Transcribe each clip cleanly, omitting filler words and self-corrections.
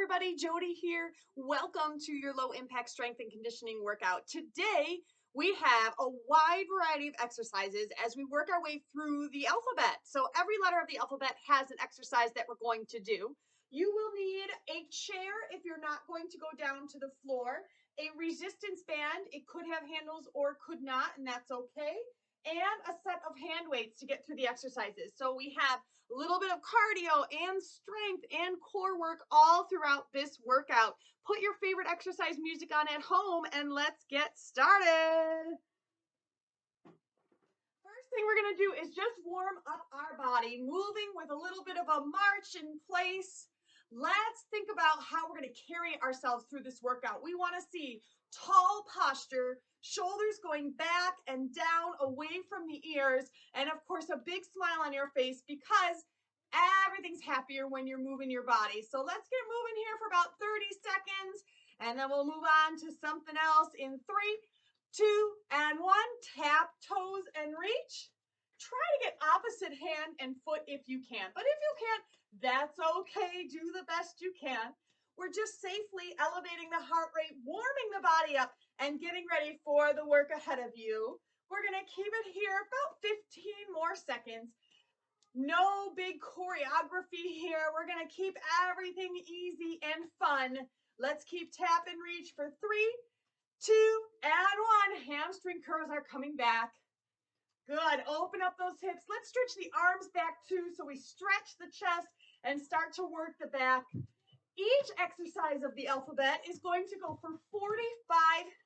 everybody, Jody here. Welcome to your low impact strength and conditioning workout. Today, we have a wide variety of exercises as we work our way through the alphabet. So every letter of the alphabet has an exercise that we're going to do. You will need a chair if you're not going to go down to the floor, a resistance band. It could have handles or could not, and that's okay. And a set of hand weights to get through the exercises. So we have a little bit of cardio and strength and core work all throughout this workout. Put your favorite exercise music on at home and let's get started. First thing we're going to do is just warm up our body, moving with a little bit of a march in place. Let's think about how we're going to carry ourselves through this workout. We want to see tall posture, shoulders going back and down away from the ears, and of course a big smile on your face because everything's happier when you're moving your body. So let's get moving here for about 30 seconds, and then we'll move on to something else in 3, 2, and 1. Tap toes and reach. Try to get opposite hand and foot if you can, but if you can't, that's okay. Do the best you can. We're just safely elevating the heart rate, warming the body up, and getting ready for the work ahead of you. We're going to keep it here about 15 more seconds. No big choreography here. We're going to keep everything easy and fun. Let's keep tap and reach for 3, 2, and 1. Hamstring curls are coming back. Good. Open up those hips. Let's stretch the arms back too, so we stretch the chest and start to work the back. Each exercise of the alphabet is going to go for 45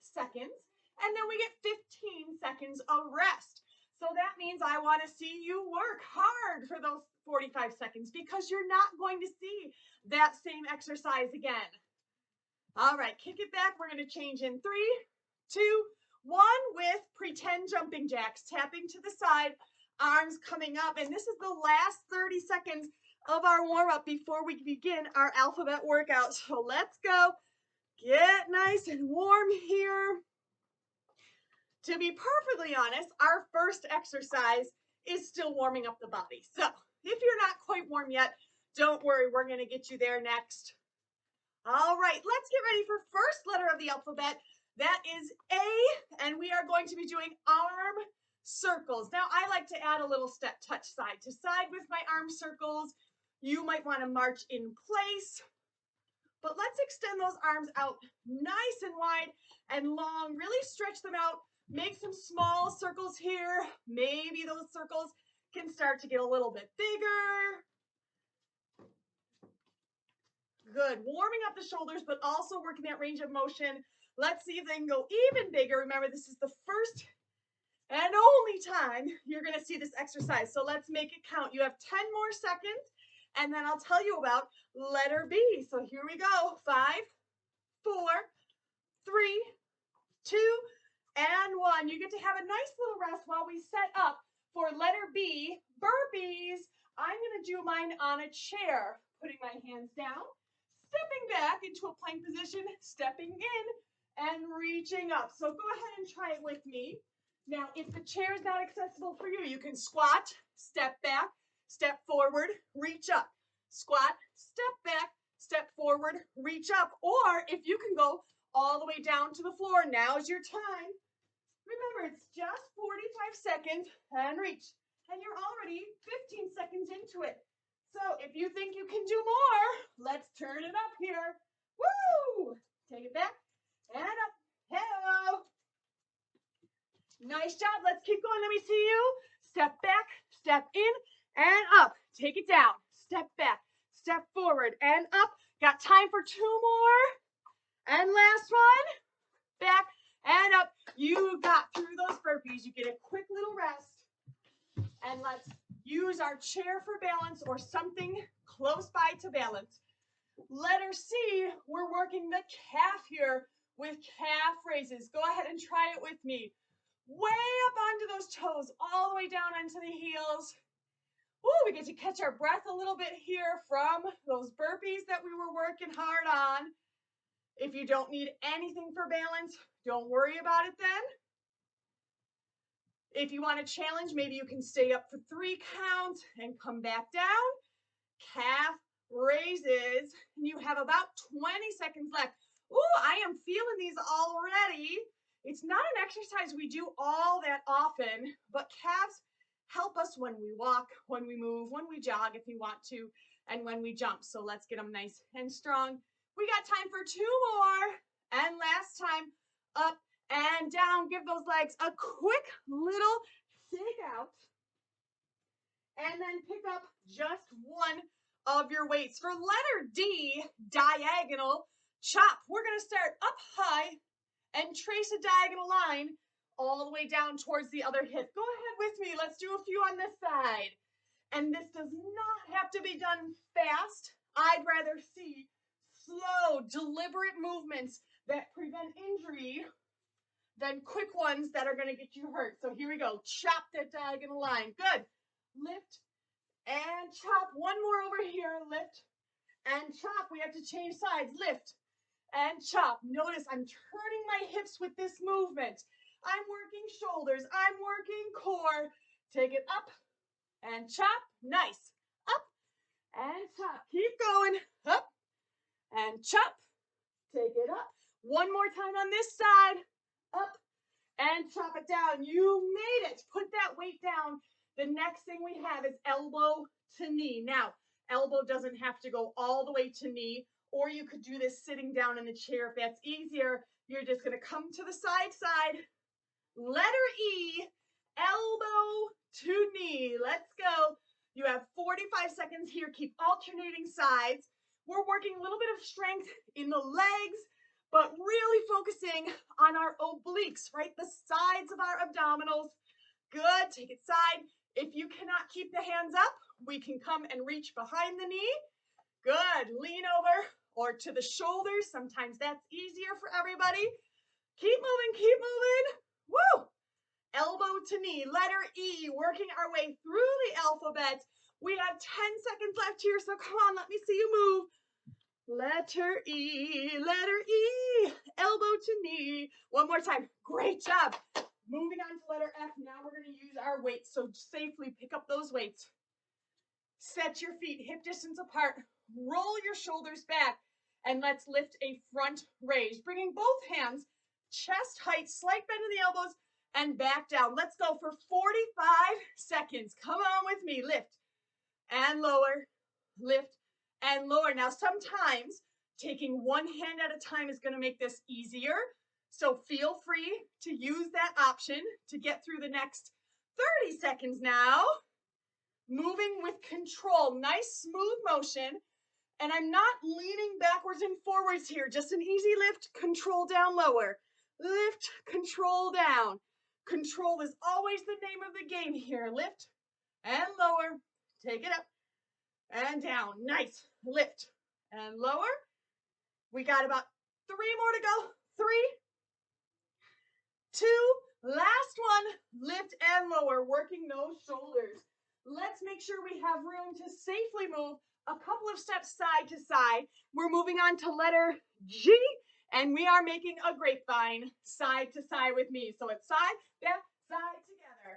seconds, and then we get 15 seconds of rest. So that means I want to see you work hard for those 45 seconds because you're not going to see that same exercise again. All right, kick it back. We're going to change in 3, 2, 1 with pretend jumping jacks, tapping to the side, arms coming up, and this is the last 30 seconds of our warm-up before we begin our alphabet workout. So let's go. Get nice and warm here. To be perfectly honest, our first exercise is still warming up the body. So if you're not quite warm yet, don't worry, we're going to get you there next. All right, let's get ready for first letter of the alphabet. That is A, and we are going to be doing arm circles. Now, I like to add a little step touch side to side with my arm circles. You might want to march in place, but let's extend those arms out nice and wide and long. Really stretch them out. Make some small circles here. Maybe those circles can start to get a little bit bigger. Good. Warming up the shoulders, but also working that range of motion. Let's see if they can go even bigger. Remember, this is the first and only time you're going to see this exercise. So let's make it count. You have 10 more seconds. And then I'll tell you about letter B. So here we go. 5, 4, 3, 2, and 1. You get to have a nice little rest while we set up for letter B, burpees. I'm going to do mine on a chair, putting my hands down, stepping back into a plank position, stepping in, and reaching up. So go ahead and try it with me. Now, if the chair is not accessible for you, you can squat, step back, step forward, reach up. Squat, step back, step forward, reach up. Or if you can go all the way down to the floor, now's your time. Remember, it's just 45 seconds and reach. And you're already 15 seconds into it. So if you think you can do more, let's turn it up here. Woo! Take it back and up. Hello. Nice job. Let's keep going. Let me see you. Step back, step in, and up. Take it down. Step back, step forward, and up. Got time for 2 more. And last one. Back and up. You got through those burpees. You get a quick little rest. And let's use our chair for balance or something close by to balance. Letter C, we're working the calf here with calf raises. Go ahead and try it with me. Way up onto those toes, all the way down onto the heels. Ooh, we get to catch our breath a little bit here from those burpees that we were working hard on. If you don't need anything for balance, don't worry about it then. If you want to challenge, maybe you can stay up for 3 counts and come back down. Calf raises, and you have have about 20 seconds left. Ooh, I am feeling these already. It's not an exercise we do all that often, but calves help us when we walk, when we move, when we jog if you want to, and when we jump. So let's get them nice and strong. We got time for 2 more. And last time, up and down. Give those legs a quick little shake out. And then pick up just one of your weights. For letter D, diagonal chop, we're going to start up high and trace a diagonal line all the way down towards the other hip. Go ahead with me. Let's do a few on this side. And this does not have to be done fast. I'd rather see slow, deliberate movements that prevent injury than quick ones that are going to get you hurt. So here we go. Chop that diagonal line. Good. Lift and chop. One more over here. Lift and chop. We have to change sides. Lift and chop. Notice I'm turning my hips with this movement. I'm working shoulders. I'm working core. Take it up and chop. Nice. Up and chop. Keep going. Up and chop. Take it up. One more time on this side. Up and chop it down. You made it. Put that weight down. The next thing we have is elbow to knee. Now, elbow doesn't have to go all the way to knee, or you could do this sitting down in the chair if that's easier. You're just going to come to the side. Letter E, elbow to knee. Let's go. You have 45 seconds here. Keep alternating sides. We're working a little bit of strength in the legs, but really focusing on our obliques, right? The sides of our abdominals. Good. Take it side. If you cannot keep the hands up, we can come and reach behind the knee. Good. Lean over or to the shoulders. Sometimes that's easier for everybody. Keep moving. Keep moving. Woo! Elbow to knee. Letter E. Working our way through the alphabet. We have 10 seconds left here, so come on. Let me see you move. Letter E. Letter E. Elbow to knee. One more time. Great job. Moving on to letter F, now we're going to use our weights, so safely pick up those weights. Set your feet hip distance apart, roll your shoulders back, and let's lift a front raise. Bringing both hands, chest height, slight bend in the elbows, and back down. Let's go for 45 seconds. Come on with me. Lift and lower, lift and lower. Now, sometimes taking one hand at a time is going to make this easier. So feel free to use that option to get through the next 30 seconds now. Moving with control, nice smooth motion. And I'm not leaning backwards and forwards here, just an easy lift, control down, lower. Lift, control down. Control is always the name of the game here. Lift and lower, take it up and down. Nice, lift and lower. We got about 3 more to go. 3, 2, last one, lift and lower, working those shoulders. Let's make sure we have room to safely move a couple of steps side to side. We're moving on to letter G, and we are making a grapevine side to side with me. So it's side, back, side together.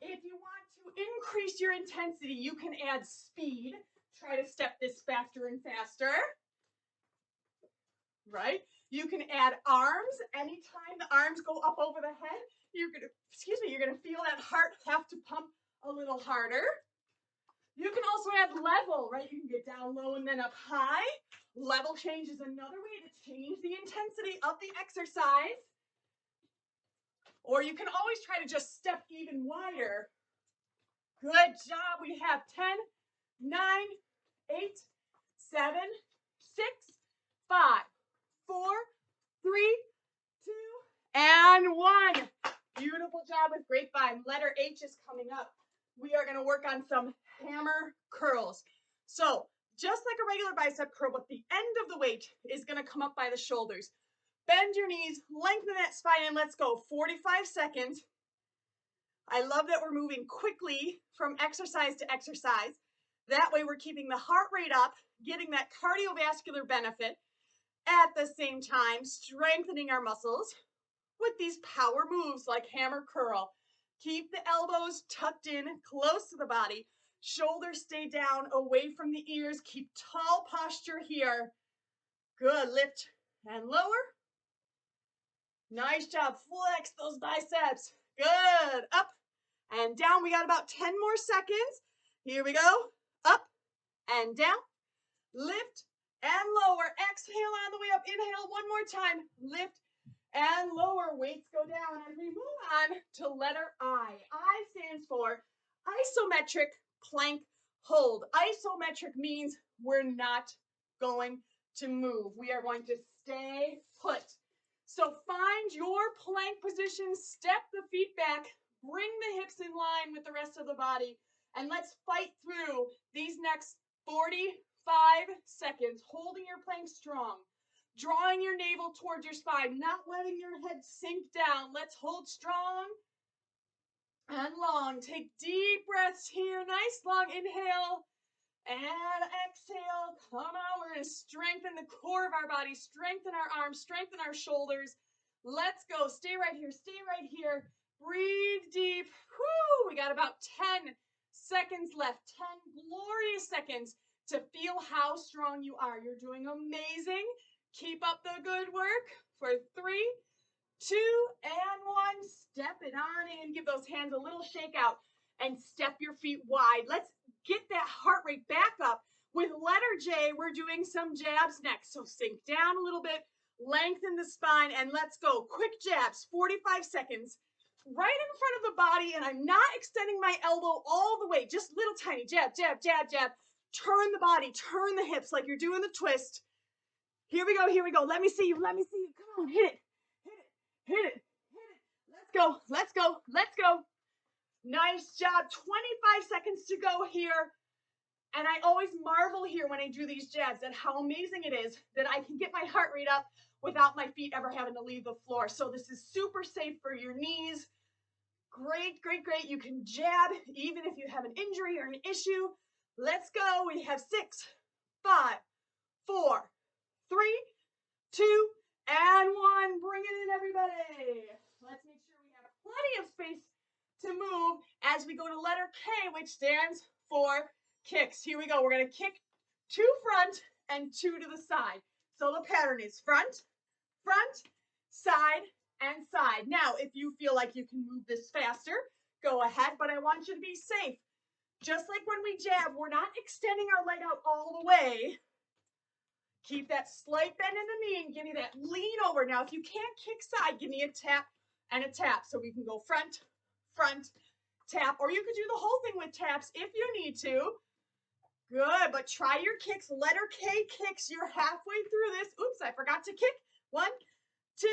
If you want to increase your intensity, you can add speed. Try to step this faster and faster. Right? You can add arms. Anytime the arms go up over the head, you're gonna feel that heart have to pump a little harder. You can also add level, right? You can get down low and then up high. Level change is another way to change the intensity of the exercise. Or you can always try to just step even wider. Good job. We have 10, 9, 8, 7, 6, 5, 4, 3, 2, and 1. Beautiful job with grapevine. Letter H is coming up. We are going to work on some hammer curls. So just like a regular bicep curl, but the end of the weight is going to come up by the shoulders. Bend your knees, lengthen that spine, and let's go. 45 seconds. I love that we're moving quickly from exercise to exercise. That way we're keeping the heart rate up, getting that cardiovascular benefit, at the same time strengthening our muscles with these power moves like hammer curl. Keep the elbows tucked in close to the body. Shoulders stay down, away from the ears. Keep tall posture here. Good. Lift and lower. Nice job. Flex those biceps. Good. Up and down. We got about 10 more seconds. Here we go. Up and down. Lift and lower. Exhale on the way up. Inhale one more time. Lift and lower. Weights go down as we move on to letter I. I stands for isometric plank hold. Isometric means we're not going to move. We are going to stay put. So find your plank position, step the feet back, bring the hips in line with the rest of the body, and let's fight through these next 45 seconds, holding your plank strong, drawing your navel towards your spine, not letting your head sink down. Let's hold strong and long. Take deep breaths here. Nice long inhale and exhale. Come on, we're going to strengthen the core of our body, strengthen our arms, strengthen our shoulders. Let's go. Stay right here. Stay right here. Breathe deep. Whew, we got about 10 seconds left. 10 glorious seconds to feel how strong you are. You're doing amazing. Keep up the good work for 3, 2, and 1. Step it on in. Give those hands a little shake out and step your feet wide. Let's get that heart rate back up. With letter J, we're doing some jabs next. So sink down a little bit, lengthen the spine, and let's go. Quick jabs, 45 seconds, right in front of the body, and I'm not extending my elbow all the way, just little tiny jab, jab, jab, jab. Turn the body, turn the hips like you're doing the twist. Here we go, here we go. Let me see you, let me see you. Come on, hit it, hit it, hit it, hit it. Let's go, let's go, let's go. Nice job. 25 seconds to go here. And I always marvel here when I do these jabs at how amazing it is that I can get my heart rate up without my feet ever having to leave the floor. So this is super safe for your knees. Great, great, great. You can jab even if you have an injury or an issue. Let's go. We have 6, 5, 4, 3, 2, and 1. Bring it in, everybody. Let's make sure we have plenty of space to move as we go to letter K, which stands for kicks. Here we go. We're going to kick 2 front and 2 to the side. So the pattern is front, front, side, and side. Now, if you feel like you can move this faster, go ahead, but I want you to be safe. Just like when we jab, we're not extending our leg out all the way. Keep that slight bend in the knee and give me that lean over. Now, if you can't kick side, give me a tap and a tap. So we can go front, front, tap, or you could do the whole thing with taps if you need to. Good, but try your kicks. Letter K kicks. You're halfway through this. Oops, I forgot to kick. 1, 2,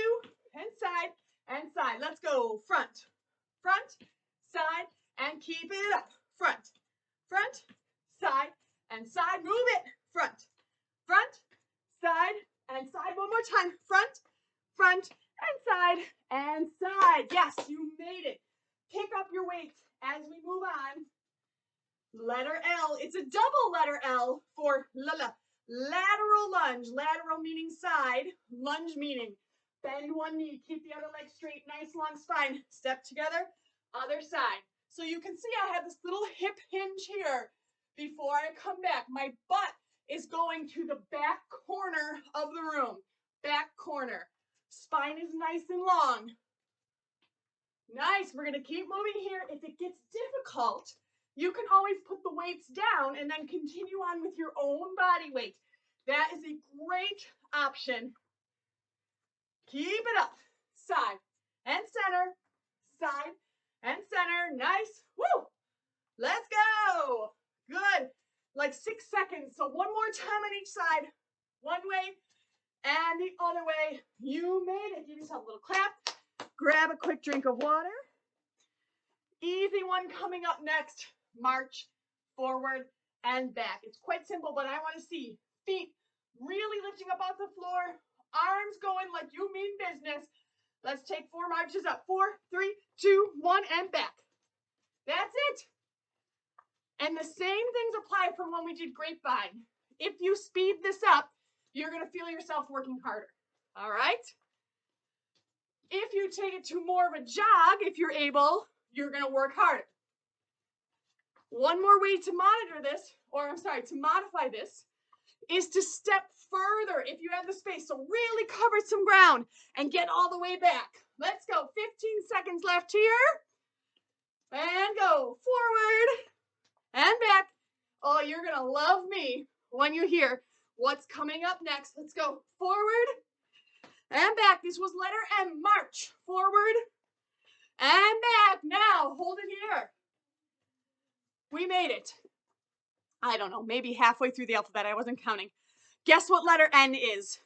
and side, and side. Let's go. Front, front, side, and keep it up. Front, front, side, and side. Move it. Front, front, side, and side. One more time. Front, front, and side, and side. Yes, you made it. Pick up your weights as we move on. Letter L. It's a double letter L for lateral lunge. Lateral meaning side, lunge meaning bend one knee, keep the other leg straight, nice long spine. Step together, other side. So you can see I have this little hip hinge here. Before I come back, my butt is going to the back corner of the room. Back corner. Spine is nice and long. Nice. We're going to keep moving here. If it gets difficult, you can always put the weights down and then continue on with your own body weight. That is a great option. Keep it up. Side and center. Side and center. Nice. Woo! Let's go. Good. Like 6 seconds. So one more time on each side. One way and the other way. You made it. Give yourself a little clap. Grab a quick drink of water. Easy one coming up next. March forward and back. It's quite simple, but I want to see feet really lifting up off the floor, arms going like you mean business. Let's take 4 marches up. 4, 3, 2, 1, and back. That's it. And the same things apply from when we did Grapevine. If you speed this up, you're going to feel yourself working harder. All right? If you take it to more of a jog, if you're able, you're going to work harder. One more way to monitor this, or I'm sorry, to modify this, is to step further if you have the space. So really cover some ground and get all the way back. Let's go. 15 seconds left here. And go forward and back. Oh, you're going to love me when you hear what's coming up next. Let's go forward and back. This was letter M. March. Forward and back. Now, hold it here. We made it. I don't know, maybe halfway through the alphabet. I wasn't counting. Guess what letter N is?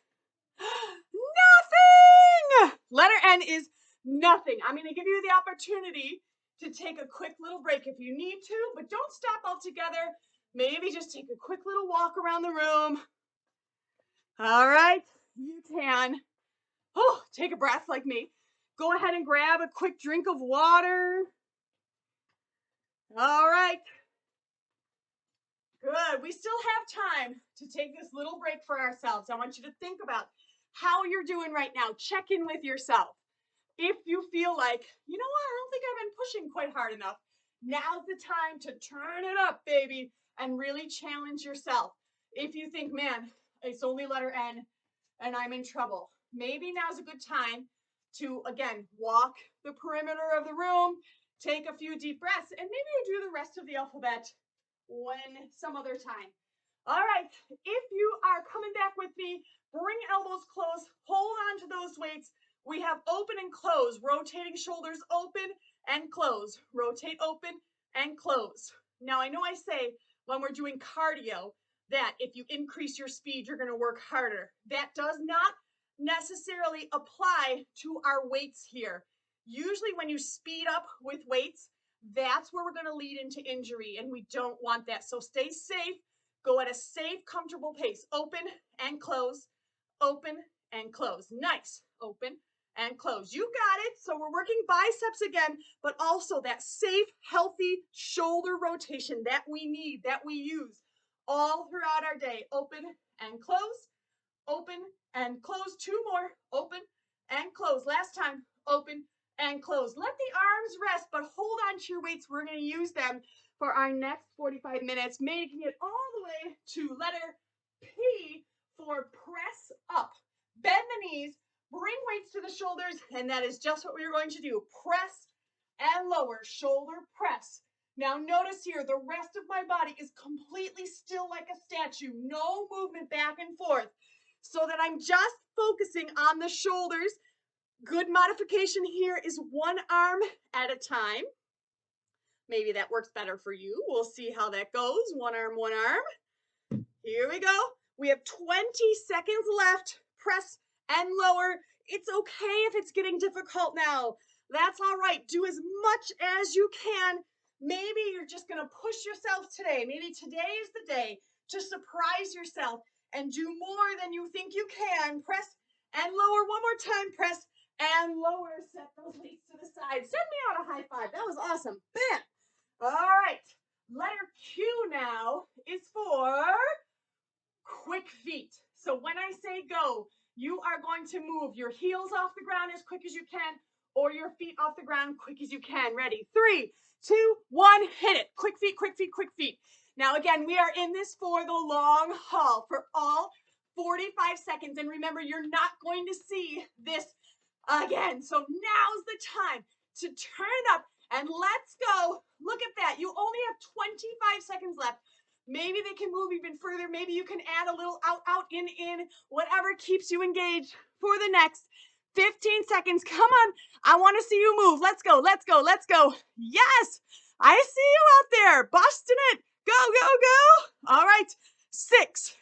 Nothing! Letter N is nothing. I'm going to give you the opportunity to take a quick little break if you need to, but don't stop altogether. Maybe just take a quick little walk around the room. All right, you can. Oh, take a breath like me. Go ahead and grab a quick drink of water. All right. Good. We still have time to take this little break for ourselves. I want you to think about how you're doing right now. Check in with yourself. If you feel like, you know what, I don't think I've been pushing quite hard enough, now's the time to turn it up, baby, and really challenge yourself. If you think, man, it's only letter N and I'm in trouble, maybe now's a good time to, again, walk the perimeter of the room, take a few deep breaths, and maybe you do the rest of the alphabet when some other time. All right, if you are coming back with me, bring elbows close, hold on to those weights. We have open and close, rotating shoulders open and close, rotate open and close. Now I know I say when we're doing cardio that if you increase your speed, you're gonna work harder. That does not necessarily apply to our weights here. Usually when you speed up with weights, that's where we're gonna lead into injury and we don't want that. So stay safe, go at a safe, comfortable pace. Open and close, open and close. Nice, open and close. You got it. So we're working biceps again, but also that safe, healthy shoulder rotation that we need, that we use all throughout our day. Open and close, open and close. Two more, open and close. Last time, open and close. Let the arms rest, but hold on to your weights. We're going to use them for our next 45 minutes, making it all the way to letter P for press up. Bend the knees, bring weights to the shoulders, and that is just what we are going to do. Press and lower, shoulder press. Now notice here, the rest of my body is completely still like a statue. No movement back and forth. So that I'm just focusing on the shoulders. Good modification here is one arm at a time. Maybe that works better for you. We'll see how that goes. One arm, one arm. Here we go. We have 20 seconds left. Press and lower. It's okay if it's getting difficult now. That's all right. Do as much as you can. Maybe you're just going to push yourself today. Maybe today is the day to surprise yourself and do more than you think you can. Press and lower. One more time. Press and lower. Set those weights to the side. Send me out a high five. That was awesome. Bam. All right. Letter Q now is for quick feet. So when I say go, you are going to move your heels off the ground as quick as you can or your feet off the ground quick as you can. Ready? 3, 2, 1, hit it. Quick feet, quick feet, quick feet. Now again, we are in this for the long haul for all 45 seconds. And remember, you're not going to see this again. So now's the time to turn it up and let's go. Look at that. You only have 25 seconds left. Maybe they can move even further. Maybe you can add a little out, out, in, whatever keeps you engaged for the next 15 seconds. Come on. I want to see you move. Let's go. Let's go. Let's go. Yes. I see you out there. Busting it. Go, go, go. All right. 6,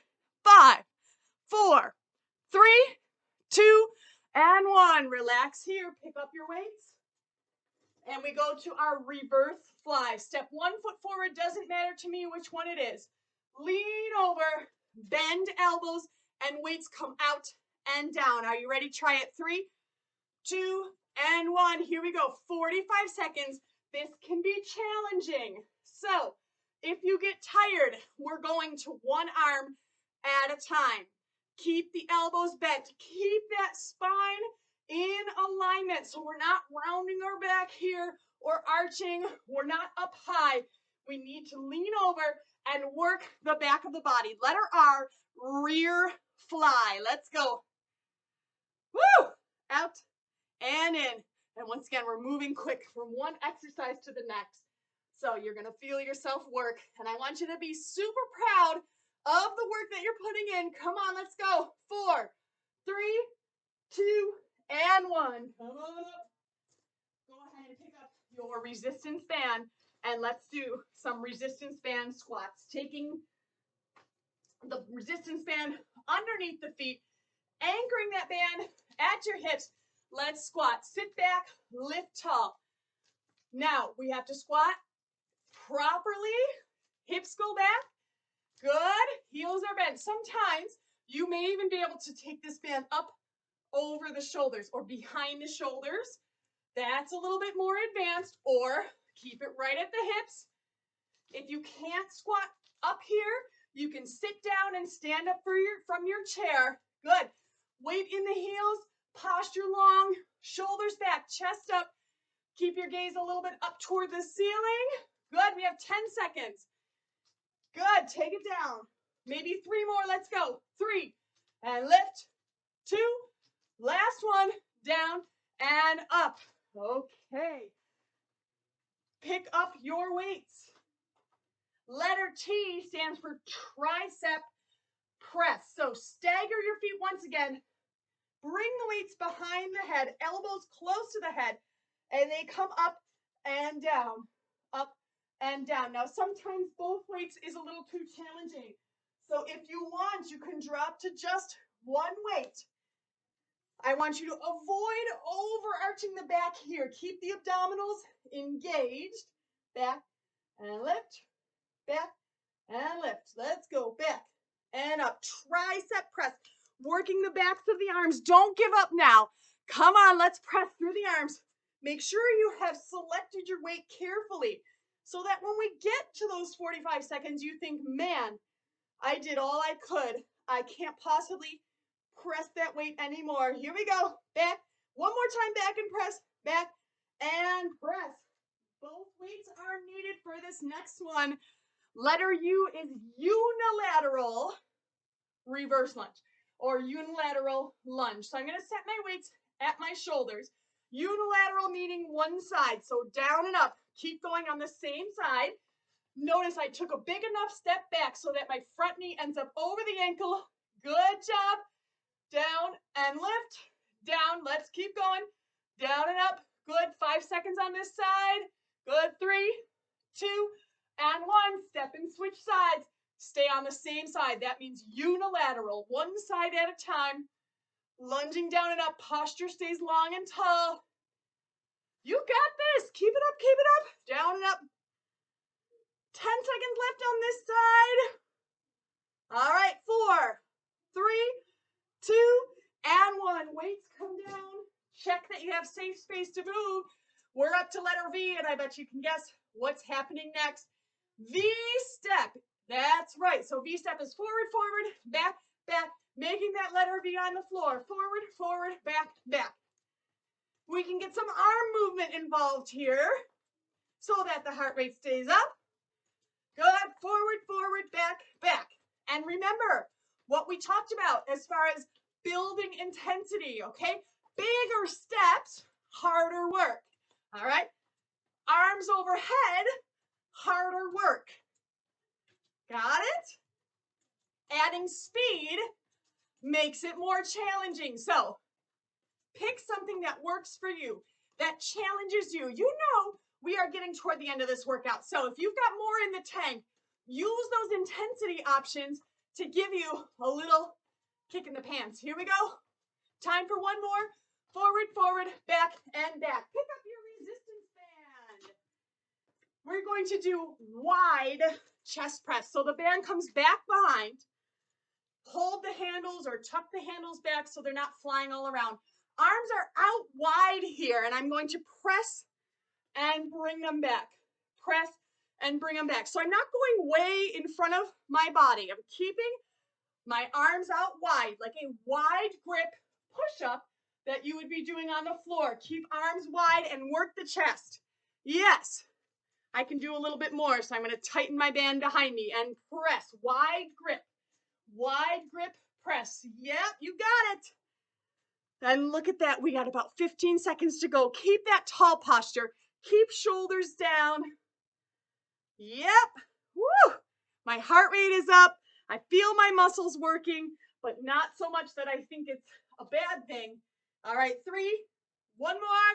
5, 4, 3, 2, and 1. Relax here. Pick up your weights. And we go to our reverse fly. Step 1 foot forward. Doesn't matter to me which one it is. Lean over, bend elbows, and weights come out and down. Are you ready? Try it. 3, 2, and 1. Here we go. 45 seconds. This can be challenging. So if you get tired, we're going to one arm at a time. Keep the elbows bent. Keep that spine in alignment. So we're not rounding our back here or arching. We're not up high. we need to lean over and work the back of the body. Letter R, rear fly. Let's go. Woo! Out and in. And once again, we're moving quick from one exercise to the next. So you're going to feel yourself work. And I want you to be super proud of the work that you're putting in. Come on, let's go. 4, 3, 2, and 1. Come on up. Go ahead and pick up your resistance band. And let's do some resistance band squats. Taking the resistance band underneath the feet, anchoring that band at your hips. Let's squat. Sit back, lift tall. Now we have to squat properly. Hips go back. Good. Heels are bent. Sometimes you may even be able to take this band up over the shoulders or behind the shoulders. That's a little bit more advanced, or keep it right at the hips. If you can't squat up here, you can sit down and stand up from your chair. Good. Weight in the heels, posture long, shoulders back, chest up. Keep your gaze a little bit up toward the ceiling. Good. We have 10 seconds. Good. Take it down. Maybe 3 more. Let's go. 3. And lift. 2. Last one. Down and up. Okay. Pick up your weights. Letter T stands for Tricep Press. So stagger your feet once again. Bring the weights behind the head, elbows close to the head, and they come up and down, up and down. Now, sometimes both weights is a little too challenging. So if you want, you can drop to just one weight. I want you to avoid overarching the back here. Keep the abdominals engaged. Back and lift, back and lift. Let's go. Back and up. Tricep press. Working the backs of the arms. Don't give up now. Come on, let's press through the arms. Make sure you have selected your weight carefully so that when we get to those 45 seconds, you think, man, I did all I could. I can't possibly press that weight anymore. Here we go. Back. One more time. Back and press. Back and press. Both weights are needed for this next one. Letter U is unilateral reverse lunge or unilateral lunge. So I'm going to set my weights at my shoulders. Unilateral meaning one side. So down and up. Keep going on the same side. Notice I took a big enough step back so that my front knee ends up over the ankle. Good job. Down and lift. Down. Let's keep going. Down and up. Good. 5 seconds on this side. Good. 3, 2, and 1. Step and switch sides. Stay on the same side. That means unilateral. One side at a time. Lunging down and up. Posture stays long and tall. You got this. Keep it up. Keep it up. Down and up. 10 seconds left on this side. All right. 4, 3, 2, and 1. Weights come down. Check that you have safe space to move. We're up to letter V, and I bet you can guess what's happening next. V step. That's right. So V step is forward, forward, back, back, making that letter V on the floor. Forward, forward, back, back. We can get some arm movement involved here so that the heart rate stays up. Good. Forward, forward, back, back. And remember what we talked about as far as building intensity, okay? Bigger steps, harder work. All right? Arms overhead, harder work. Got it? Adding speed makes it more challenging. So pick something that works for you, that challenges you. You know we are getting toward the end of this workout. So if you've got more in the tank, use those intensity options to give you a little kick in the pants. Here we go. Time for one more. Forward, forward, back, and back. Pick up your resistance band. We're going to do wide chest press. So the band comes back behind. Hold the handles or tuck the handles back so they're not flying all around. Arms are out wide here, and I'm going to press and bring them back. Press and bring them back. So I'm not going way in front of my body. I'm keeping my arms out wide, like a wide grip push-up that you would be doing on the floor. Keep arms wide and work the chest. Yes. I can do a little bit more, so I'm going to tighten my band behind me and press. Wide grip press. Yep, you got it. And look at that. We got about 15 seconds to go. Keep that tall posture. Keep shoulders down. Yep. Woo! My heart rate is up. I feel my muscles working, but not so much that I think it's a bad thing. All right, 3, 1 more.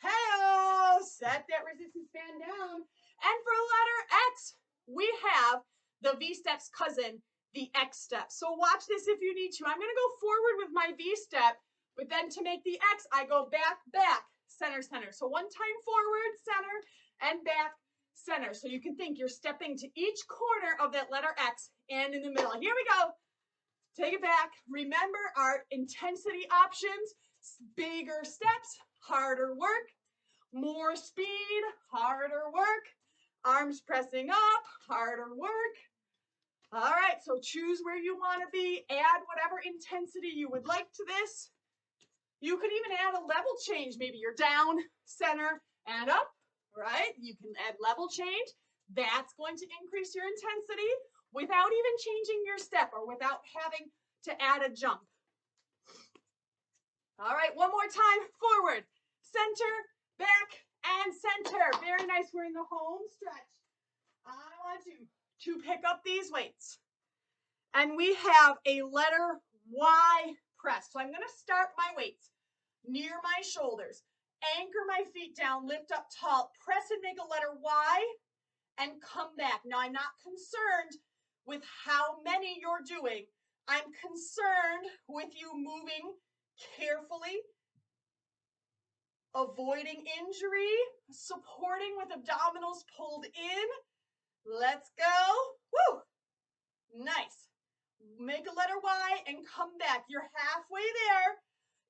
Hey-oh, set that resistance band down. And for letter X, we have the V-step's cousin, the X step. So watch this if you need to. I'm going to go forward with my V-step, but then to make the X, I go back, back, center, center. So one time forward, center, and back, center. So you can think you're stepping to each corner of that letter X and in the middle. Here we go. Take it back. Remember our intensity options. Bigger steps, harder work. More speed, harder work. Arms pressing up, harder work. All right, so choose where you want to be. Add whatever intensity you would like to this. You could even add a level change. Maybe you're down, center, and up, right? You can add level change. That's going to increase your intensity without even changing your step or without having to add a jump. All right, one more time. Forward, center, back, and center. Very nice. We're in the home stretch. I want you to pick up these weights. And we have a letter Y press. So I'm going to start my weights near my shoulders. Anchor my feet down, lift up tall, press and make a letter Y, and come back. Now, I'm not concerned with how many you're doing. I'm concerned with you moving carefully, avoiding injury, supporting with abdominals pulled in. Let's go. Woo! Nice. Make a letter Y and come back. You're halfway there.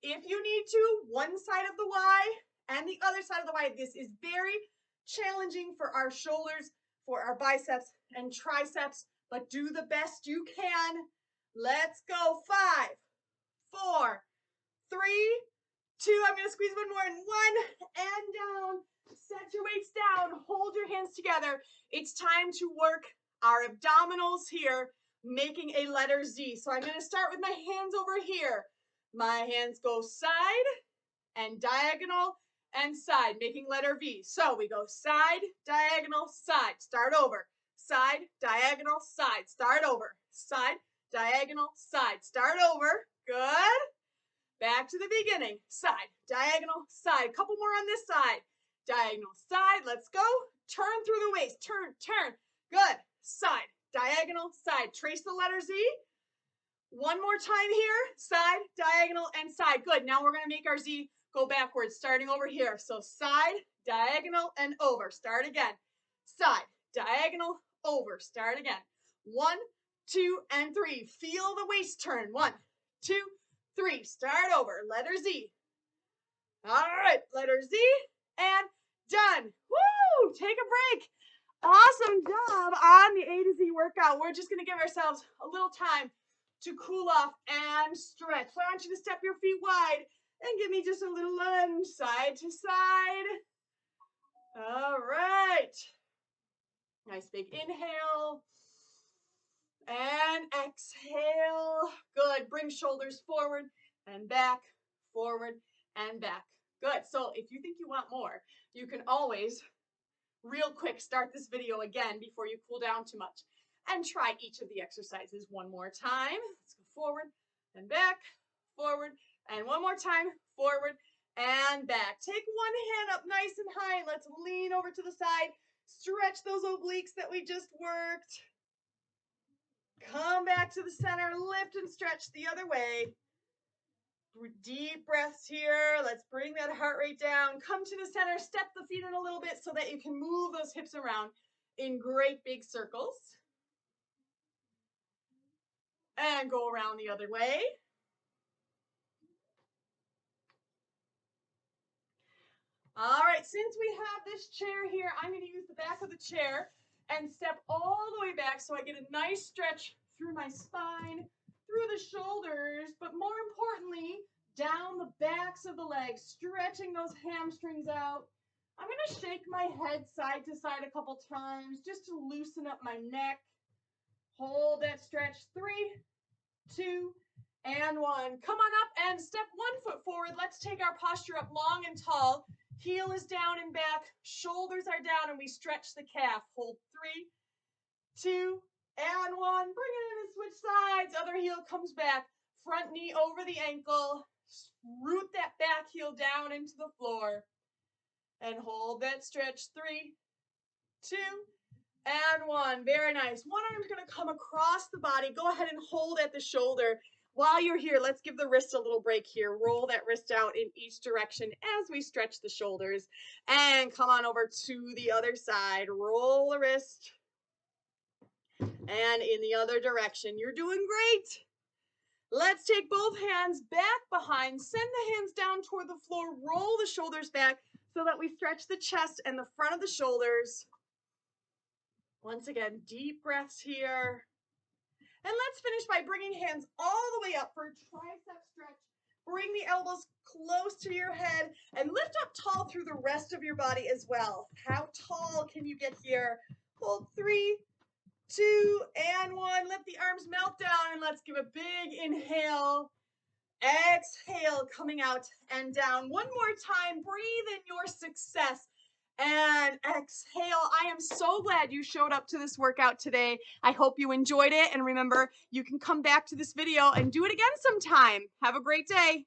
If you need to, one side of the Y and the other side of the Y. This is very challenging for our shoulders, for our biceps and triceps, but do the best you can. Let's go. 5, 4, 3, 2. I'm going to squeeze one more. And 1 and down. Set your weights down. Hold your hands together. It's time to work our abdominals here, making a letter Z. So I'm going to start with my hands over here. My hands go side and diagonal and side, making letter V. So we go side, diagonal, side. Start over. Side, diagonal, side. Start over. Side, diagonal, side. Start over. Good. Back to the beginning. Side, diagonal, side. Couple more on this side. Diagonal, side. Let's go. Turn through the waist. Turn, turn. Good. Side, diagonal, side. Trace the letter Z. One more time here. Side, diagonal, and side. Good. Now we're going to make our Z go backwards, starting over here. So side, diagonal, and over. Start again. Side, diagonal, over. Start again. 1, 2, and 3. Feel the waist turn. 1, 2, 3. Start over. Letter Z. All right. Letter Z. And done. Woo! Take a break. Awesome job on the A to Z workout. We're just going to give ourselves a little time to cool off and stretch. So I want you to step your feet wide and give me just a little lunge side to side. All right. Nice big inhale and exhale. Good. Bring shoulders forward and back, forward and back. Good. So if you think you want more, you can always real quick start this video again before you cool down too much and try each of the exercises one more time. Let's go forward and back, forward, and one more time, forward and back. Take one hand up nice and high. Let's lean over to the side. Stretch those obliques that we just worked. Come back to the center, lift and stretch the other way. Deep breaths here. Let's bring that heart rate down. Come to the center, step the feet in a little bit so that you can move those hips around in great big circles. And go around the other way. All right, since we have this chair here, I'm going to use the back of the chair and step all the way back so I get a nice stretch through my spine, through the shoulders, but more importantly, down the backs of the legs, stretching those hamstrings out. I'm going to shake my head side to side a couple times just to loosen up my neck. Hold that stretch. 3, 2, and 1. Come on up and step 1 foot forward. Let's take our posture up long and tall. Heel is down and back. Shoulders are down, and we stretch the calf. Hold 3, 2, and 1. Bring it in and switch sides. Other heel comes back. Front knee over the ankle. Root that back heel down into the floor. And hold that stretch. 3, 2, and 1. Very nice. One arm's going to come across the body. Go ahead and hold at the shoulder. While you're here, let's give the wrist a little break here. Roll that wrist out in each direction as we stretch the shoulders. And come on over to the other side. Roll the wrist. And in the other direction. You're doing great. Let's take both hands back behind. Send the hands down toward the floor. Roll the shoulders back so that we stretch the chest and the front of the shoulders. Once again, deep breaths here. And let's finish by bringing hands all the way up for tricep stretch. Bring the elbows close to your head and lift up tall through the rest of your body as well. How tall can you get here? Hold 3, 2, and 1. Let the arms melt down and let's give a big inhale. Exhale, coming out and down. One more time. Breathe in your success. And exhale. I am so glad you showed up to this workout today. I hope you enjoyed it. And remember, you can come back to this video and do it again sometime. Have a great day.